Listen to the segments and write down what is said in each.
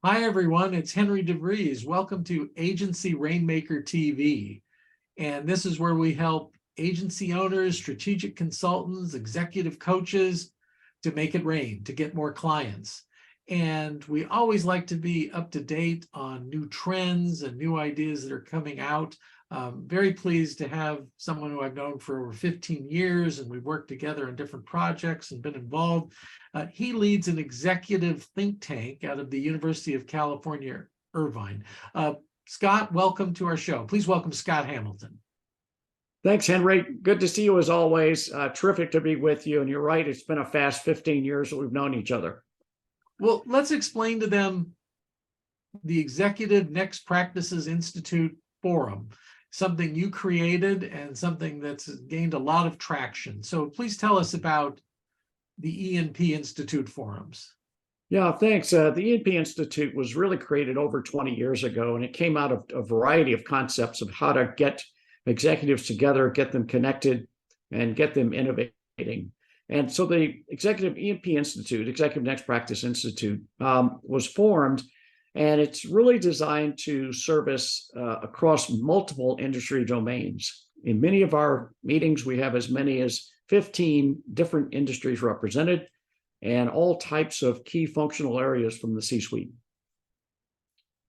Hi, everyone. It's Henry DeVries. Welcome to Agency Rainmaker TV. And this is where we help agency owners, strategic consultants, executive coaches to make it rain, to get more clients. And we always like to be up to date on new trends and new ideas that are coming out. Very pleased to have someone who I've known for over 15 years, and we've worked together on different projects and been involved. He leads an executive think tank out of the University of California Irvine. Scott, welcome to our show. Please welcome Scott Hamilton. Thanks, Henry. Good to see you as always. Terrific to be with you. And you're right, it's been a fast 15 years that we've known each other. Well, let's explain to them the Executive Next Practices Institute Forum, something you created and something that's gained a lot of traction. So please tell us about the ENP Institute Forums. Yeah, thanks. The ENP Institute was really created over 20 years ago, and it came out of a variety of concepts of how to get executives together, get them connected, and get them innovating. And so the Executive ENP Institute, Executive Next Practice Institute, was formed, and it's really designed to service across multiple industry domains. In many of our meetings, we have as many as 15 different industries represented and all types of key functional areas from the C-suite.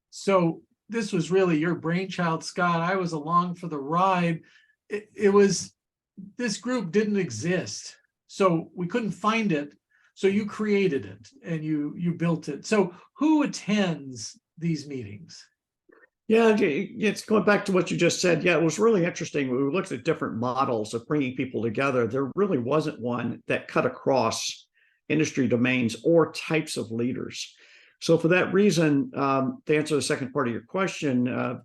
So this was really your brainchild, Scott. I was along for the ride. This group didn't exist, so we couldn't find it. So you created it and you built it. So who attends these meetings? Yeah, it's going back to what you just said. Yeah, it was really interesting. We looked at different models of bringing people together. There really wasn't one that cut across industry domains or types of leaders. So for that reason, to answer the second part of your question,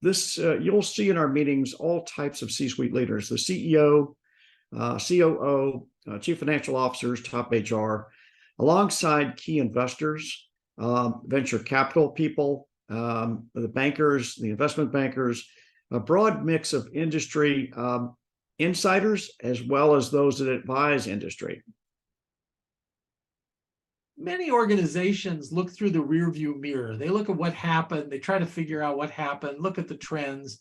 you'll see in our meetings all types of C-suite leaders: the CEO, COO, chief financial officers, top HR, alongside key investors, venture capital people, the bankers, the investment bankers, a broad mix of industry insiders, as well as those that advise industry. Many organizations look through the rearview mirror. They look at what happened. They try to figure out what happened, look at the trends.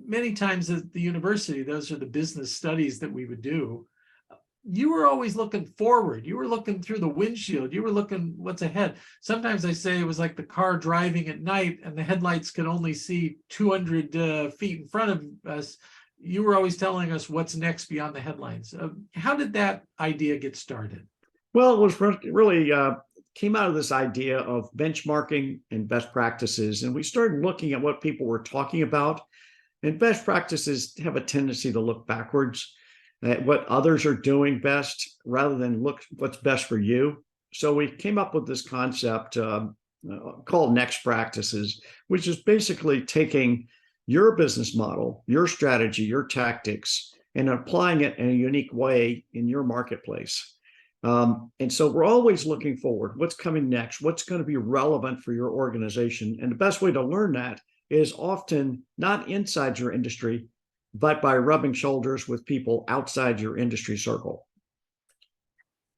Many times at the university, those are the business studies that we would do. You were always looking forward. You were looking through the windshield. You were looking what's ahead. Sometimes I say it was like the car driving at night and the headlights could only see 200 feet in front of us. You were always telling us what's next beyond the headlines. How did that idea get started? Well, it was really came out of this idea of benchmarking and best practices. And we started looking at what people were talking about. And best practices have a tendency to look backwards at what others are doing best rather than look what's best for you. So we came up with this concept called Next Practices, which is basically taking your business model, your strategy, your tactics, and applying it in a unique way in your marketplace. And so we're always looking forward. What's coming next? What's going to be relevant for your organization? And the best way to learn that is often not inside your industry, but by rubbing shoulders with people outside your industry circle.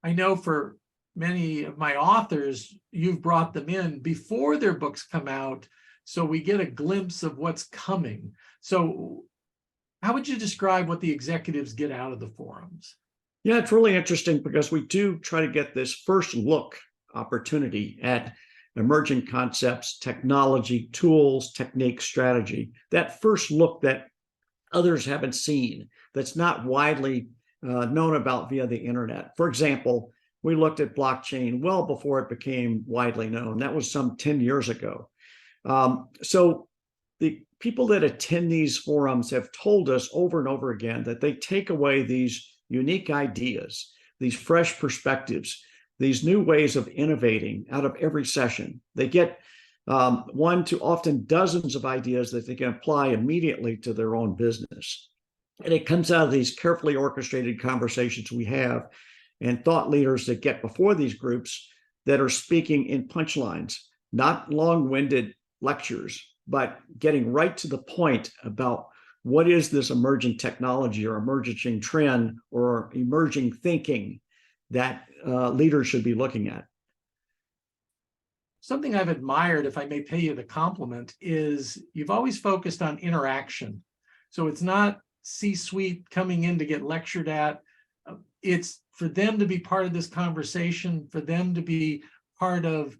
I know for many of my authors, you've brought them in before their books come out, so we get a glimpse of what's coming. So how would you describe what the executives get out of the forums? Yeah, it's really interesting because we do try to get this first look opportunity at emerging concepts, technology, tools, techniques, strategy. That first look that others haven't seen, that's not widely known about via the internet. For example, we looked at blockchain well before it became widely known. That was some 10 years ago. So the people that attend these forums have told us over and over again that they take away these unique ideas, these fresh perspectives, these new ways of innovating out of every session. They get one to often dozens of ideas that they can apply immediately to their own business. And it comes out of these carefully orchestrated conversations we have and thought leaders that get before these groups that are speaking in punchlines, not long-winded lectures, but getting right to the point about what is this emerging technology or emerging trend or emerging thinking that leaders should be looking at. something I've admired, if I may pay you the compliment, is you've always focused on interaction. So it's not C-suite coming in to get lectured at. It's for them to be part of this conversation, for them to be part of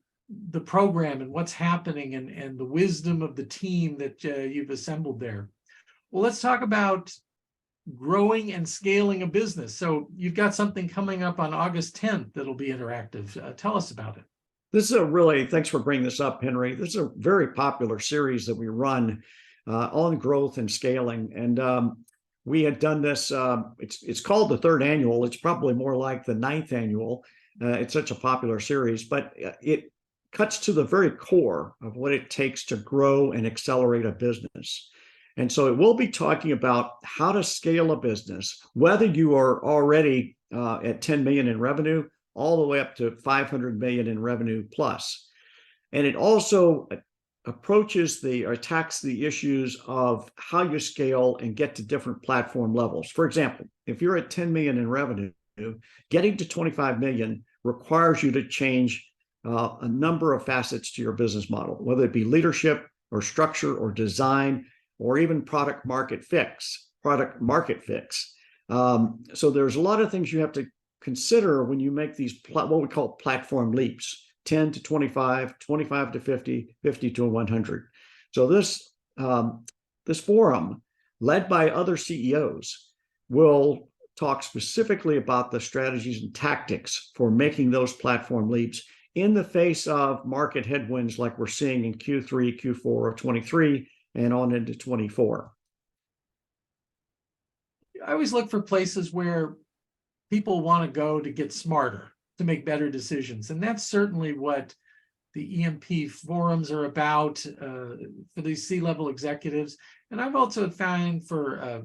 the program and what's happening, and the wisdom of the team that you've assembled there. Well, let's talk about growing and scaling a business. So you've got something coming up on August 10th that'll be interactive. Tell us about it. This is thanks for bringing this up, Henry. This is a very popular series that we run on growth and scaling. And we had done this, it's called the third annual. It's probably more like the ninth annual. It's such a popular series, but it cuts to the very core of what it takes to grow and accelerate a business. And so it will be talking about how to scale a business, whether you are already at 10 million in revenue, all the way up to 500 million in revenue plus. And it also attacks the issues of how you scale and get to different platform levels. For example, if you're at 10 million in revenue, getting to 25 million requires you to change a number of facets to your business model, whether it be leadership or structure or design, or even product market fix. So there's a lot of things you have to consider when you make these what we call platform leaps: 10 to 25, 25 to 50, 50 to 100. So this forum, led by other CEOs, will talk specifically about the strategies and tactics for making those platform leaps in the face of market headwinds like we're seeing in Q3, Q4 of 23 and on into 24. I always look for places where people want to go to get smarter, to make better decisions. And that's certainly what the ENP forums are about for these C-level executives. And I've also found for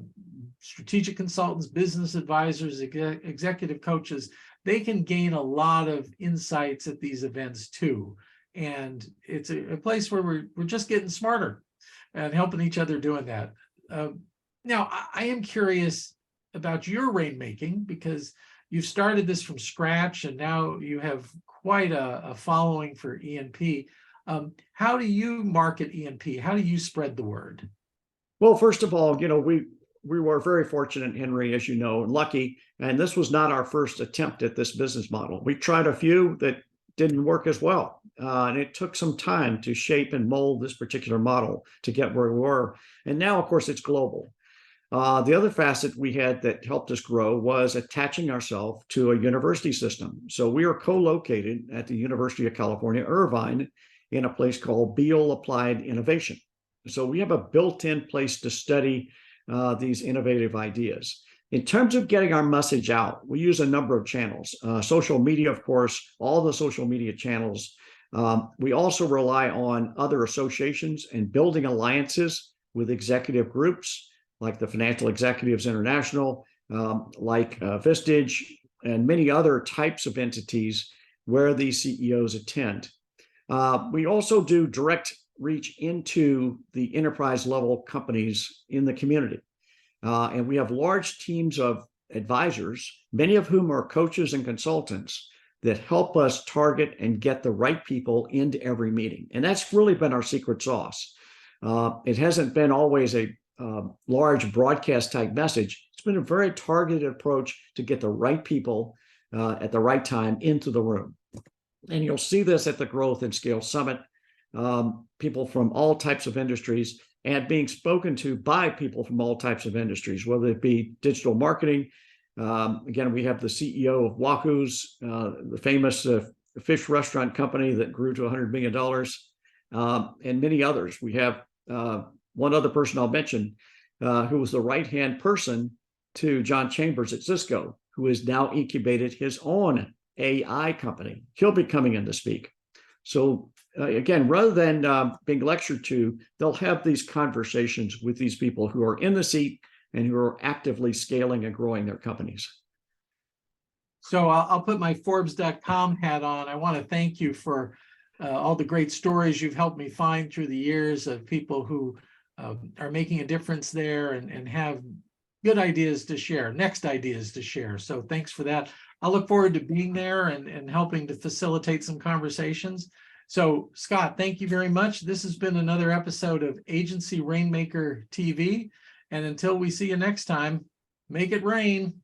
strategic consultants, business advisors, executive coaches, they can gain a lot of insights at these events too. And it's a place where we're just getting smarter and helping each other doing that. Now, I am curious about your rainmaking, because you've started this from scratch and now you have quite a following for ENP. How do you market ENP? How do you spread the word? Well, first of all, we were very fortunate, Henry, as you know, and lucky. And this was not our first attempt at this business model. We tried a few that didn't work as well. And it took some time to shape and mold this particular model to get where we were. And now, of course, it's global. The other facet we had that helped us grow was attaching ourselves to a university system. So we are co-located at the University of California Irvine in a place called Beall Applied Innovation. So we have a built-in place to study these innovative ideas. In terms of getting our message out, we use a number of channels. Social media, of course, all the social media channels. We also rely on other associations and building alliances with executive groups like the Financial Executives International, like Vistage, and many other types of entities where these CEOs attend. We also do direct reach into the enterprise level companies in the community. And we have large teams of advisors, many of whom are coaches and consultants, that help us target and get the right people into every meeting. And that's really been our secret sauce. It hasn't been always a large broadcast type message. It's been a very targeted approach to get the right people at the right time into the room. And you'll see this at the Growth and Scale Summit, people from all types of industries and being spoken to by people from all types of industries, whether it be digital marketing. Again, we have the CEO of Wahoo's, the famous fish restaurant company that grew to $100 million, and many others. We have one other person I'll mention, who was the right-hand person to John Chambers at Cisco, who has now incubated his own AI company. He'll be coming in to speak. So again, rather than being lectured to, they'll have these conversations with these people who are in the seat and who are actively scaling and growing their companies. So I'll put my Forbes.com hat on. I want to thank you for all the great stories you've helped me find through the years of people who are making a difference there and have good ideas to share, next ideas to share. So thanks for that. I look forward to being there and helping to facilitate some conversations. So Scott, thank you very much. This has been another episode of Agency Rainmaker TV. And until we see you next time, make it rain.